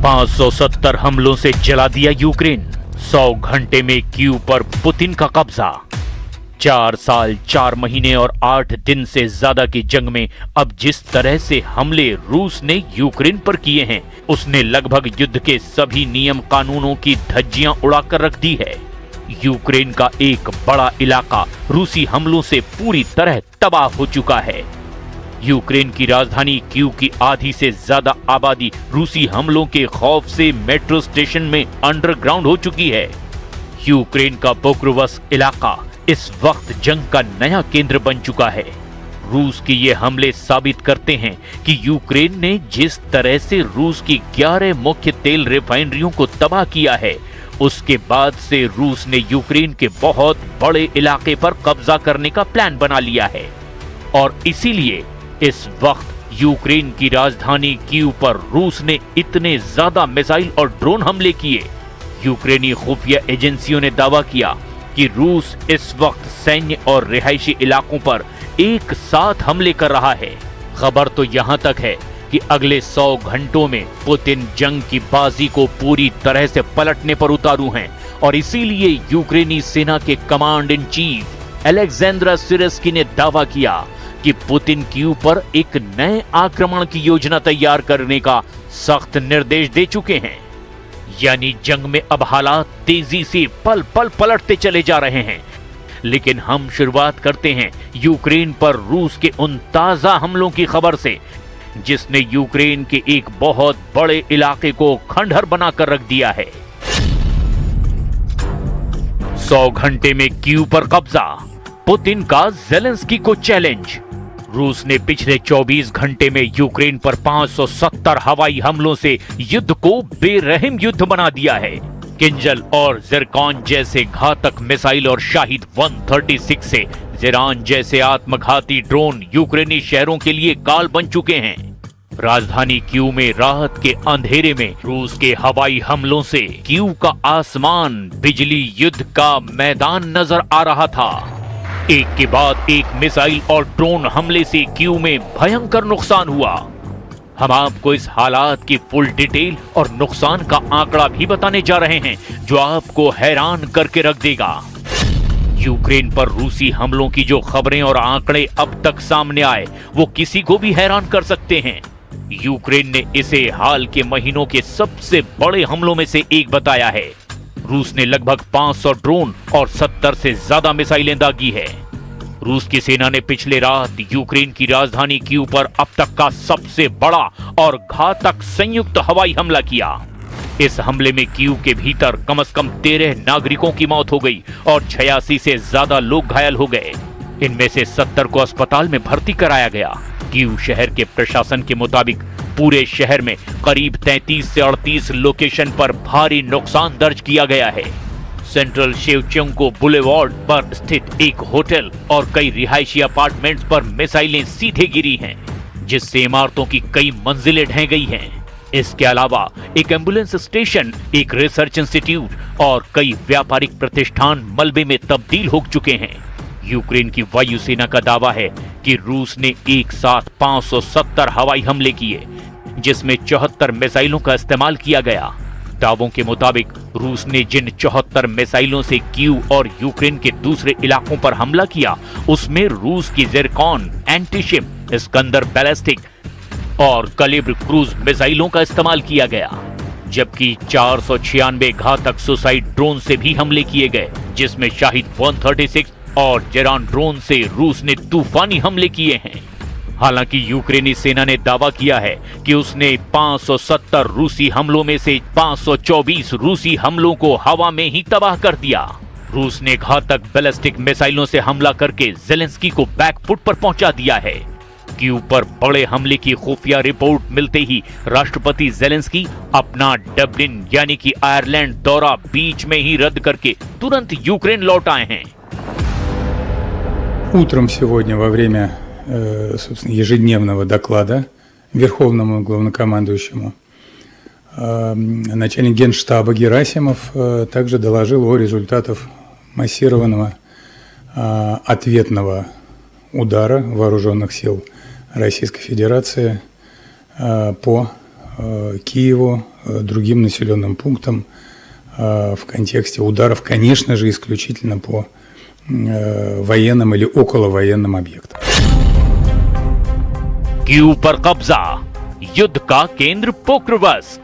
570 हमलों से जला दिया यूक्रेन। 100 घंटे में कीव पर पुतिन का कब्जा। 4 साल 4 महीने और 8 दिन से ज्यादा की जंग में अब जिस तरह से हमले रूस ने यूक्रेन पर किए हैं, उसने लगभग युद्ध के सभी नियम कानूनों की धज्जियां उड़ाकर रख दी है। यूक्रेन का एक बड़ा इलाका रूसी हमलों से पूरी तरह तबाह हो चुका है। यूक्रेन की राजधानी कीव की आधी से ज्यादा आबादी रूसी हमलों के खौफ से मेट्रो स्टेशन में अंडरग्राउंड हो चुकी है। यूक्रेन का पोक्रोवस्क इलाका इस वक्त जंग का नया केंद्र बन चुका है। रूस के ये हमले साबित करते हैं कि यूक्रेन ने जिस तरह से रूस की 11 मुख्य तेल रिफाइनरियों को तबाह किया है, उसके बाद से रूस ने यूक्रेन के बहुत बड़े इलाके पर कब्जा करने का प्लान बना लिया है। और इसीलिए इस वक्त यूक्रेन की राजधानी कीव पर रूस ने इतने ज्यादा मिसाइल और ड्रोन हमले किए। यूक्रेनी खुफिया एजेंसियों ने दावा किया कि रूस इस वक्त सैन्य और रिहायशी इलाकों पर एक साथ हमले कर रहा है। खबर तो यहां तक है कि अगले 100 घंटों में पुतिन जंग की बाजी को पूरी तरह से पलटने पर उतारू हैं और इसीलिए यूक्रेनी सेना के कमांड इन चीफ अलेक्जेंद्र सिरस्की ने दावा किया कि पुतिन कीव पर एक नए आक्रमण की योजना तैयार करने का सख्त निर्देश दे चुके हैं। यानी जंग में अब हालात तेजी से पल पल पलटते चले जा रहे हैं। लेकिन हम शुरुआत करते हैं यूक्रेन पर रूस के उन ताजा हमलों की खबर से, जिसने यूक्रेन के एक बहुत बड़े इलाके को खंडहर बनाकर रख दिया है। 100 घंटे में कीव पर कब्जा, पुतिन का जेलेंस्की को चैलेंज। रूस ने पिछले 24 घंटे में यूक्रेन पर 570 हवाई हमलों से युद्ध को बेरहम युद्ध बना दिया है। किंजल और जिरकॉन जैसे घातक मिसाइल और शाहिद 136 से जिरान जैसे आत्मघाती ड्रोन यूक्रेनी शहरों के लिए काल बन चुके हैं। राजधानी कीव में रात के अंधेरे में रूस के हवाई हमलों से कीव का आसमान बिजली युद्ध का मैदान नजर आ रहा था। एक के बाद एक मिसाइल और ड्रोन हमले से कीव में भयंकर नुकसान हुआ। हम आपको इस हालात की फुल डिटेल और नुकसान का आंकड़ा भी बताने जा रहे हैं, जो आपको हैरान करके रख देगा। यूक्रेन पर रूसी हमलों की जो खबरें और आंकड़े अब तक सामने आए, वो किसी को भी हैरान कर सकते हैं। यूक्रेन ने इसे हाल के महीनों के सबसे बड़े हमलों में से एक बताया है। रूस ने लगभग 500 ड्रोन और 70 से ज्यादा मिसाइलें दागी है। रूस की सेना ने पिछले रात यूक्रेन की राजधानी कीव पर अब तक का सबसे बड़ा और घातक संयुक्त हवाई हमला किया। इस हमले में कीव के भीतर कम से कम 13 नागरिकों की मौत हो गई और 86 से ज्यादा लोग घायल हो गए। इनमें से 70 को अस्पताल में भर्ती कराया गया। कीव शहर के प्रशासन के मुताबिक पूरे शहर में करीब 33 से 38 लोकेशन पर भारी नुकसान दर्ज किया गया है। सेंट्रल शेवचेंको बुलेवार्ड पर स्थित एक होटल और कई रिहायशी अपार्टमेंट्स पर मिसाइलें सीधे गिरी हैं, जिससे इमारतों की कई मंजिलें ढह गई हैं। इसके अलावा एक एम्बुलेंस स्टेशन, एक रिसर्च इंस्टीट्यूट और कई व्यापारिक प्रतिष्ठान मलबे में तब्दील हो चुके हैं। यूक्रेन की वायुसेना का दावा है कि रूस ने एक साथ 570 हवाई हमले किए, जिसमें 74 मिसाइलों का इस्तेमाल किया गया। दावों के मुताबिक रूस ने जिन 74 मिसाइलों से कीव और यूक्रेन के दूसरे इलाकों पर हमला किया, उसमें रूस की जिरकॉन, एंटीशिप, इस्कंदर बैलिस्टिक और कलिब्र क्रूज मिसाइलों का इस्तेमाल किया गया। जबकि 496 घातक सुसाइड ड्रोन से भी हमले किए गए, जिसमें शाहिद 136 और जेरान ड्रोन से रूस ने तूफानी हमले किए हैं। हालांकि यूक्रेनी सेना ने दावा किया है कि उसने 570 रूसी हमलों में से 524 रूसी हमलों को हवा में ही तबाह कर दिया। रूस ने घातक बैलिस्टिक मिसाइलों से हमला करके जेलेंस्की को बैकफुट पर पहुंचा दिया है। कीव पर बड़े हमले की खुफिया रिपोर्ट मिलते ही राष्ट्रपति जेलेंस्की अपना डब्लिन यानी कि आयरलैंड दौरा बीच में ही रद्द करके तुरंत यूक्रेन लौट आए हैं। Утром сегодня во время, собственно, ежедневного доклада Верховному главнокомандующему начальник Генштаба Герасимов также доложил о результатах массированного ответного удара вооруженных сил Российской Федерации по Киеву, другим населенным пунктам в контексте ударов, конечно же, исключительно по военным или околовоенным объектам. कीव पर कब्जा, युद्ध का केंद्र पोक्रोवस्क।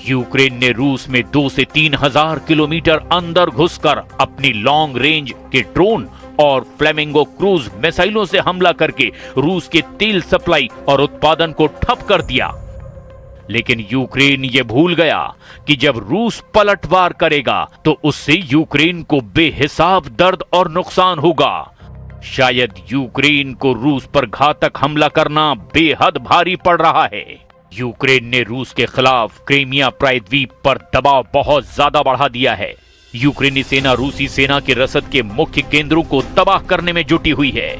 यूक्रेन ने रूस में 2 से 3 हजार किलोमीटर अंदर घुसकर अपनी लॉन्ग रेंज के ड्रोन और फ्लेमिंगो क्रूज मिसाइलों से हमला करके रूस के तेल सप्लाई और उत्पादन को ठप कर दिया। लेकिन यूक्रेन ये भूल गया कि जब रूस पलटवार करेगा तो उससे यूक्रेन को बेहिसाब दर्द और नुकसान होगा। शायद यूक्रेन को रूस पर घातक हमला करना बेहद भारी पड़ रहा है। यूक्रेन ने रूस के खिलाफ क्रीमिया प्रायद्वीप पर दबाव बहुत ज्यादा बढ़ा दिया है। यूक्रेनी सेना रूसी सेना के रसद के मुख्य केंद्रों को तबाह करने में जुटी हुई है।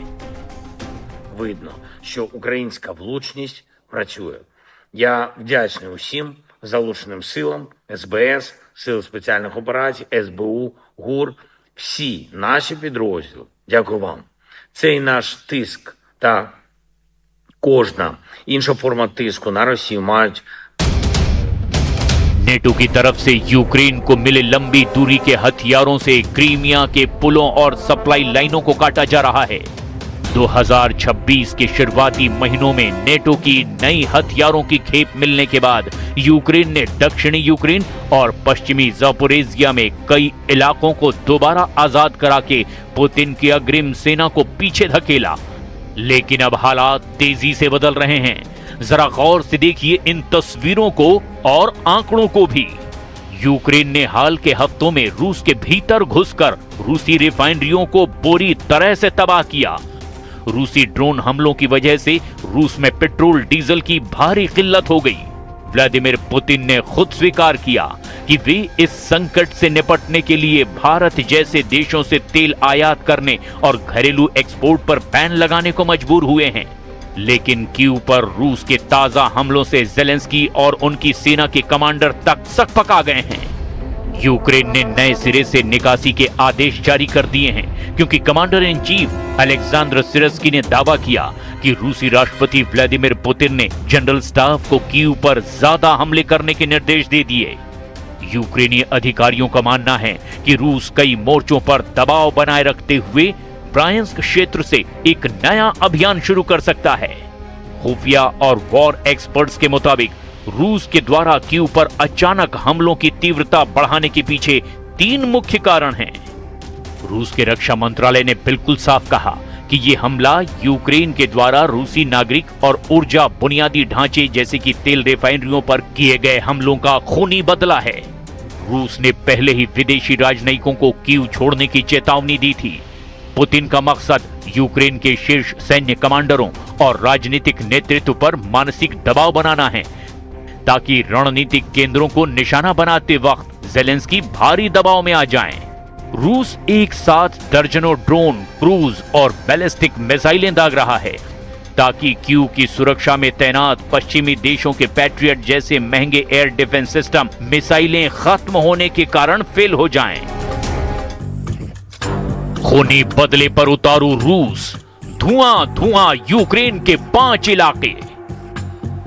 Видно, що українська влучність працює. Я вдячний усім залученим силам, СБС, Сил спеціальних операцій, СБУ, ГУР, всі наші підрозділи. Дякую вам. Цей наш тиск та кожна інша форма тиску на Росію мають नेटो की तरफ से यूक्रेन को मिले लंबी दूरी के हथियारों से क्रीमिया के पुलों और सप्लाई लाइनों को काटा जा रहा है। 2026 के शुरुआती महीनों में नेटो की नई हथियारों की खेप मिलने के बाद यूक्रेन ने दक्षिणी यूक्रेन और पश्चिमी ज़पोरिज़िया में कई इलाकों को दोबारा आजाद करा के पुतिन की अग्रिम सेना को पीछे धकेला। लेकिन अब हालात तेजी से बदल रहे हैं। जरा गौर से देखिए इन तस्वीरों को और आंकड़ों को भी। यूक्रेन ने हाल के हफ्तों में रूस के भीतर घुसकर रूसी रिफाइनरियों को बुरी तरह से तबाह किया। रूसी ड्रोन हमलों की वजह से रूस में पेट्रोल डीजल की भारी किल्लत हो गई। व्लादिमीर पुतिन ने खुद स्वीकार किया कि वे इस संकट से निपटने के लिए भारत जैसे देशों से तेल आयात करने और घरेलू एक्सपोर्ट पर बैन लगाने को मजबूर हुए हैं। लेकिन कीव पर रूस के ताजा हमलों से ज़ेलेंस्की और उनकी सेना के कमांडर तक सकपका गए हैं। यूक्रेन ने नए सिरे से निकासी के आदेश जारी कर दिए हैं क्योंकि कमांडर इन चीफ अलेक्जेंडर सिरस्की ने दावा किया कि रूसी राष्ट्रपति व्लादिमीर पुतिन ने जनरल स्टाफ को कीव पर ज्यादा हमले करने के निर्देश दे दिए। यूक्रेनी अधिकारियों का मानना है कि रूस कई मोर्चों पर दबाव बनाए रखते हुए ब्रायंस्क क्षेत्र से एक नया अभियान शुरू कर सकता है। खुफिया और वॉर एक्सपर्ट्स के मुताबिक रूस के द्वारा कीव पर अचानक हमलों की तीव्रता बढ़ाने के पीछे 3 मुख्य कारण हैं। रूस के रक्षा मंत्रालय ने बिल्कुल साफ कहा कि ये हमला यूक्रेन के द्वारा रूसी नागरिक और ऊर्जा बुनियादी ढांचे जैसे कि तेल रिफाइनरियों पर किए गए हमलों का खूनी बदला है। रूस ने पहले ही विदेशी राजनयिकों को कीव छोड़ने की चेतावनी दी थी। पुतिन का मकसद यूक्रेन के शीर्ष सैन्य कमांडरों और राजनीतिक नेतृत्व पर मानसिक दबाव बनाना है ताकि रणनीतिक केंद्रों को निशाना बनाते वक्त ज़ेलेंस्की भारी दबाव में आ जाएं। रूस एक साथ दर्जनों ड्रोन, क्रूज और बैलिस्टिक मिसाइलें दाग रहा है ताकि कीव की सुरक्षा में तैनात पश्चिमी देशों के पैट्रियट जैसे महंगे एयर डिफेंस सिस्टम मिसाइलें खत्म होने के कारण फेल हो जाएं। खूनी बदले पर उतारू रूस, धुआं धुआं यूक्रेन के 5 इलाके।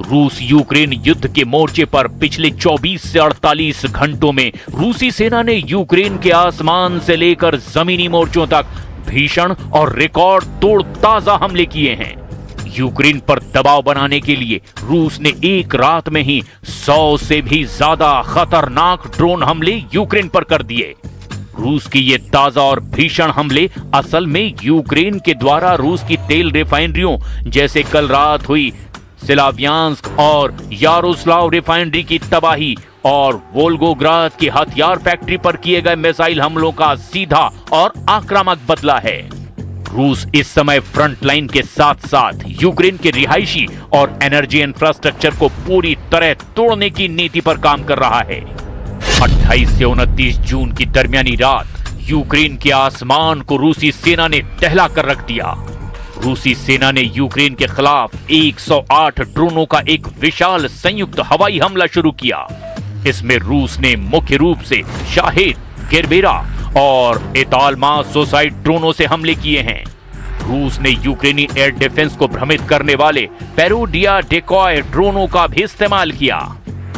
रूस यूक्रेन युद्ध के मोर्चे पर पिछले 24 से 48 घंटों में रूसी सेना ने यूक्रेन के आसमान से लेकर जमीनी मोर्चों तक भीषण और रिकॉर्ड तोड़ ताजा हमले किए हैं। यूक्रेन पर दबाव बनाने के लिए रूस ने एक रात में ही 100 से भी ज्यादा खतरनाक ड्रोन हमले यूक्रेन पर कर दिए। रूस की ये ताजा और भीषण हमले असल में यूक्रेन के द्वारा रूस की तेल रिफाइनरियों जैसे कल रात हुई स्लावियांस्क और यारोस्लाव रिफाइनरी की तबाही और वोल्गोग्राद की हथियार फैक्ट्री पर किए गए मिसाइल हमलों का सीधा और आक्रामक बदला है। रूस इस समय फ्रंट लाइन के साथ साथ यूक्रेन के रिहायशी और एनर्जी इंफ्रास्ट्रक्चर को पूरी तरह तोड़ने की नीति पर काम कर रहा है। 28 से 29 जून की दरमियानी रात यूक्रेन के आसमान को रूसी सेना ने दहला कर रख दिया। रूसी सेना ने यूक्रेन के खिलाफ 108 ड्रोनों का एक विशाल संयुक्त हवाई हमला शुरू किया। इसमें रूस ने मुख्य रूप से शाहेद, गेरबेरा और एतालमा सुसाइड ड्रोनों से हमले किए हैं। रूस ने यूक्रेनी एयर डिफेंस को भ्रमित करने वाले पेरोडिया डेकॉय ड्रोनों का भी इस्तेमाल किया।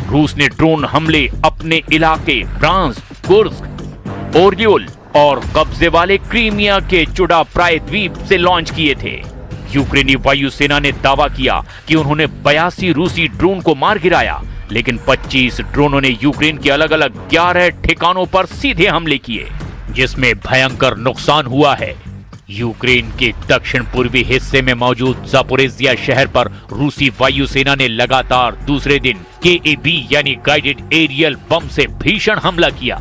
रूस ने ड्रोन हमले अपने इलाके ब्रांस्क, कुर्स्क, ओरियोल और कब्जे वाले क्रीमिया के चुडाप्राय द्वीप से लॉन्च किए थे। यूक्रेनी वायुसेना ने दावा किया कि उन्होंने 82 रूसी ड्रोन को मार गिराया, लेकिन 25 ड्रोनों ने यूक्रेन के अलग अलग 11 ठिकानों पर सीधे हमले किए, जिसमें भयंकर नुकसान हुआ है। यूक्रेन के दक्षिण पूर्वी हिस्से में मौजूद जापोरेजिया शहर पर रूसी वायुसेना ने लगातार दूसरे दिन KAB यानी गाइडेड एरियल बम से भीषण हमला किया।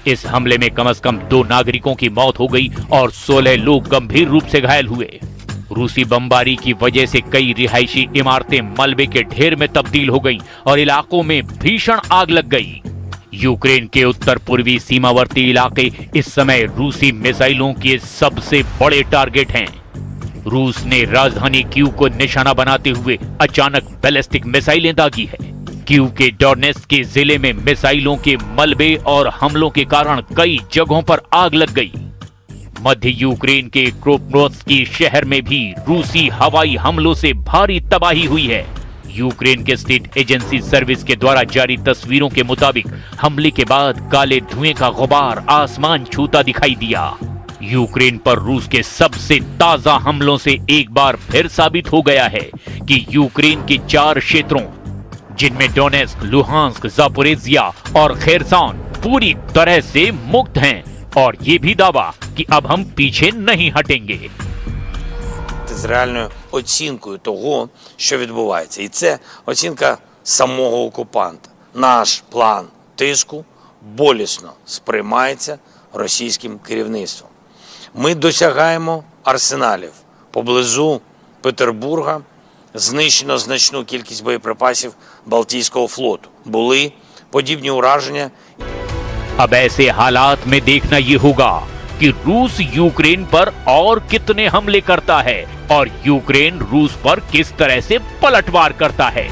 इस हमले में कम से कम 2 नागरिकों की मौत हो गई और 16 लोग गंभीर रूप से घायल हुए। रूसी बमबारी की वजह से कई रिहायशी इमारतें मलबे के ढेर में तब्दील हो गईं और इलाकों में भीषण आग लग गई। यूक्रेन के उत्तर पूर्वी सीमावर्ती इलाके इस समय रूसी मिसाइलों के सबसे बड़े टारगेट हैं। रूस ने राजधानी कीव को निशाना बनाते हुए अचानक बैलिस्टिक मिसाइलें दागी है। कीव के डोनेत्स्क के जिले में मिसाइलों के मलबे और हमलों के कारण कई जगहों पर आग लग गई। मध्य यूक्रेन के क्रोपनोत्स्की शहर में भी रूसी हवाई हमलों से भारी तबाही हुई है। यूक्रेन के स्टेट एजेंसी सर्विस के द्वारा जारी तस्वीरों के मुताबिक हमले के बाद काले धुएं का गुबार आसमान छूता दिखाई दिया। यूक्रेन पर रूस के सबसे ताजा हमलों से एक बार फिर साबित हो गया है कि यूक्रेन के 4 क्षेत्रों, जिनमें डोनेत्स्क, लुहांस्क, जापोरेजिया और खेरसन पूरी तरह से मुक्त हैं, और ये भी दावा कि अब हम पीछे नहीं हटेंगे। З реальною оцінкою того, що відбувається. І це оцінка самого окупанта. Наш план тиску болісно сприймається російським керівництвом. Ми досягаємо арсеналів. Поблизу Петербурга знищено значну кількість боєприпасів Балтійського флоту. Були подібні ураження. अब ऐसे हालात में देखना ये होगा कि रूस यूक्रेन पर और कितने हमले करता है और यूक्रेन रूस पर किस तरह से पलटवार करता है।